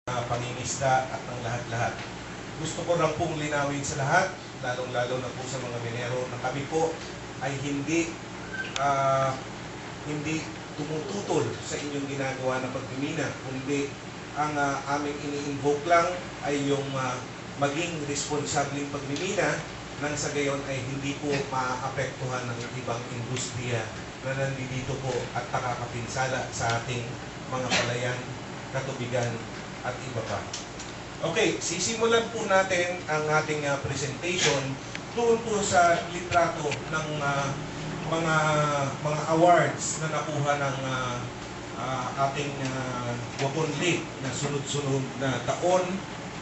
pangingisda at ng lahat-lahat. Gusto ko lang pong linawin sa lahat, lalong-lalo na po sa mga minero, na kami po ay hindi tumututol sa inyong ginagawa na pagmimina, kundi ang aming ini-invoke lang ay yung maging responsabling pagmimina nang sa gayon ay hindi po maapektuhan ng ibang industriya na nandito po at nakakapinsala sa ating mga palayan, katubigan at iba pa. Okay, sisimulan po natin ang ating presentation doon po sa litrato ng mga awards na nakuha ng ating Wacon Lake na sunod-sunod na taon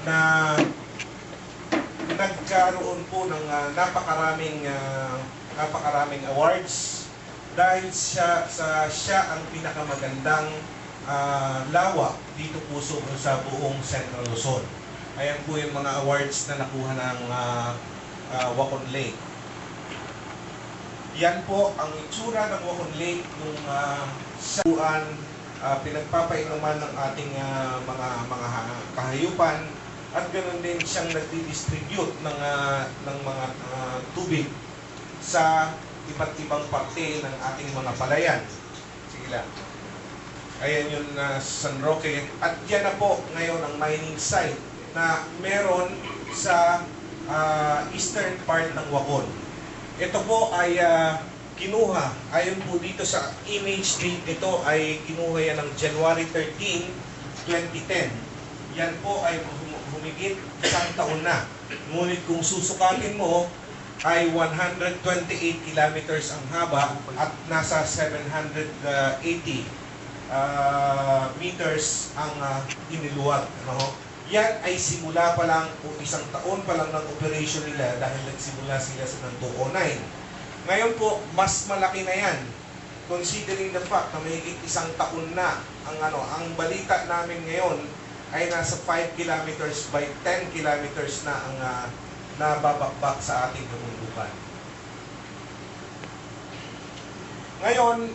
na nagkaroon po ng napakaraming awards dahil siya ang pinakamagandang lawak dito po sa buong Central Luzon. Ayan po yung mga awards na nakuha ng Wacon Lake. Yan po ang itsura ng Wacon Lake nung saan pinagpapainuman ng ating mga kahayupan at ganoon din siyang nagdi-distribute ng mga tubig sa iba't ibang parte ng ating mga palayan. Sige lang. Ayan yung San Roque. At yan na po ngayon ang mining site na meron sa eastern part ng Wacon. Ito po ay kinuha, ayon po dito sa image date nito, ay kinuha yan ng January 13, 2010. Yan po ay humigit isang taon na. Ngunit kung susukatin mo, ay 128 kilometers ang haba at nasa 780 meters ang iniluwag. No? Yan ay simula pa lang o isang taon pa lang ng operation nila dahil nagsimula sila sa 2009. Ngayon po, mas malaki na yan. Considering the fact na mahigit isang taon na ang balita namin ngayon ay nasa 5 kilometers by 10 kilometers na ang nababakbak sa ating kabundukan. Ngayon,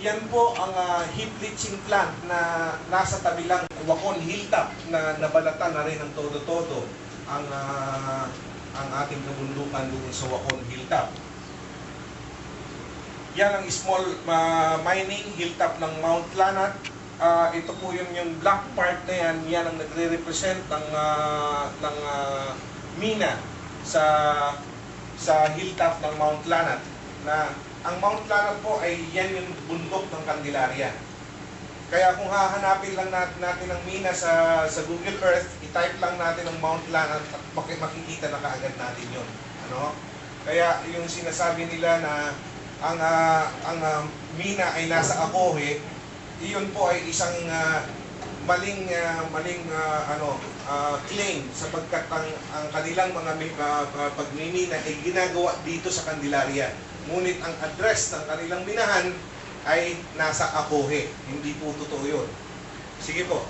yan po ang heap leaching plant na nasa tabi lang Wacon Hilltop na nabalatan na rin ng todo-todo ang ating kabundukan doon sa Wacon Hilltop. Yan ang small mining hilltop ng Mount Lanat. Ito po yung black part na yan ang nagre-represent ng mina sa hilltop ng Mount Lanat. Na ang Mount Lanat po ay yan yung bundok ng Candelaria. Kaya kung hahanapin lang natin ang mina sa Google Earth, i-type lang natin ang Mount Lanat at makikita na kaagad natin yun. Ano? Kaya yung sinasabi nila na ang mina ay nasa Acohe, iyon po ay isang maling claim sapagkat ang kanilang mga pagmimina ay ginagawa dito sa Candelaria. Ngunit ang address ng kanilang minahan ay nasa Acohe. Hindi po totoo yun. Sige po.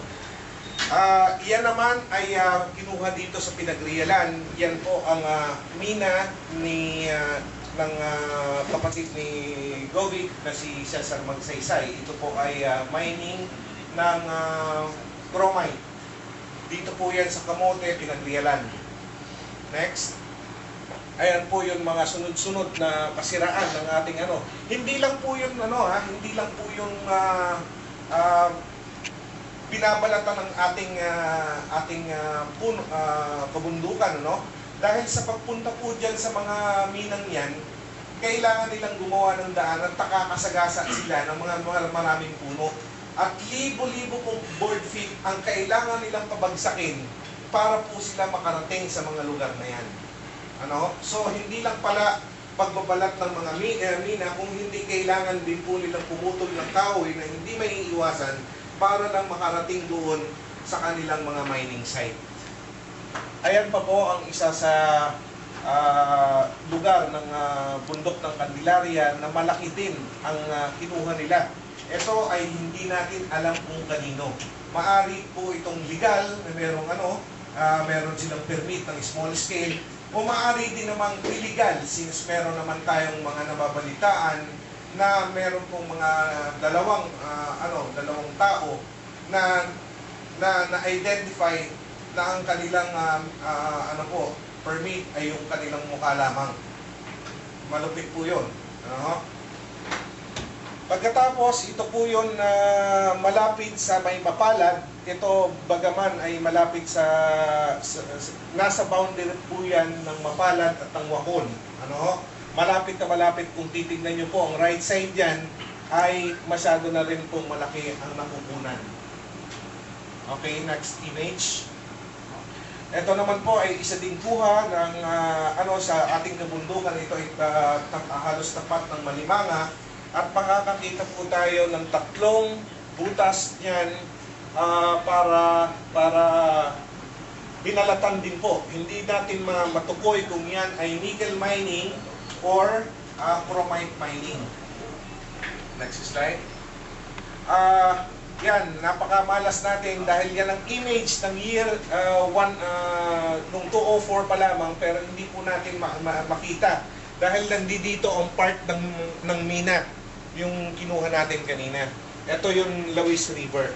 Yan naman ay kinuha dito sa Pinagrialan. Yan po ang mina ng kapatid ni Govic na si Cesar Magsaysay. Ito po ay mining ng chromite. Dito po yan sa Kamote, Pinagrialan. Next. Ayan po yung mga sunod-sunod na kasiraan ng ating Hindi lang po yung hindi lang po yung binabalatan ng ating kabundukan, Dahil sa pagpunta po dyan sa mga minang yan, kailangan nilang gumawa ng daan at takakasagasa sila ng mga maraming puno. At libo-libo pong board feet ang kailangan nilang pabagsakin para po sila makarating sa mga lugar na yan. So, hindi lang pala pagbabalat ng mga mina, kung hindi kailangan din po nilang pumutol ng kahoy na hindi may iiwasan para lang makarating doon sa kanilang mga mining site. Ayan pa po ang isa sa lugar ng bundok ng Candelaria na malaki din ang kinuha nila. Ito ay hindi natin alam kung kanino. Maari po itong legal na meron silang permit ng small scale, o maari din namang illegal since meron naman tayong mga nababalitaan na meron pong mga dalawang tao na na na-identify na ang kanilang permit ay yung kanilang mukha lamang. Malupit po yun. Ano? Pagkatapos, ito po yun na malapit sa may mapalad. Ito, bagaman ay malapit nasa boundary po yan ng mapalad at ng wakon. Ano? Malapit na malapit, kung titignan nyo po, ang right side yan ay masyado na rin pong malaki ang napupunan. Okay, next image. Ito naman po ay isa ding kuha ng sa ating kabundukan. Ito ay halos tapat ng Malimanga. At makakakita po tayo ng tatlong butas niyan para binalatan din po. Hindi natin matukoy kung yan ay nickel mining or chromite mining. Next slide. Yan, napakamalas natin dahil yan ang image ng year nung 204 pa lamang, pero hindi po natin makita dahil nandito ang part ng mina yung kinuha natin kanina. Ito yung Lawis River.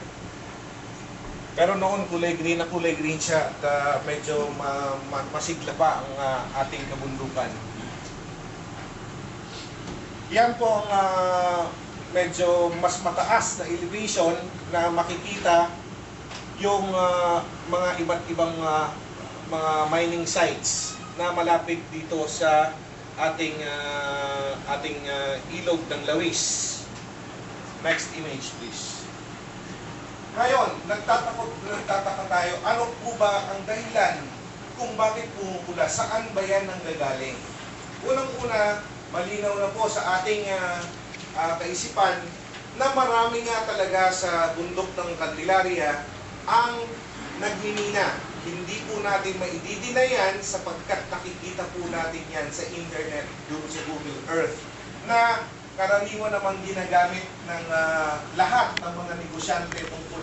Pero noon kulay green siya at medyo masigla pa ang ating kabundukan. Yan po ang medyo mas mataas na elevation na makikita yung mga iba't ibang mga mining sites na malapit dito sa ating ilog ng Lawis. Next image please. Ngayon, nagtataka tayo, ano po ba ang dahilan kung bakit pumupula? Saan ba yan nanggagaling? Unang-una, malinaw na po sa ating kaisipan na marami nga talaga sa bundok ng Candelaria ang nagmimina. Hindi po natin maididina yan sapagkat nakikita po natin yan sa internet, doon sa Google Earth, na karaniwan namang ginagamit ng lahat ng mga negosyante tungkol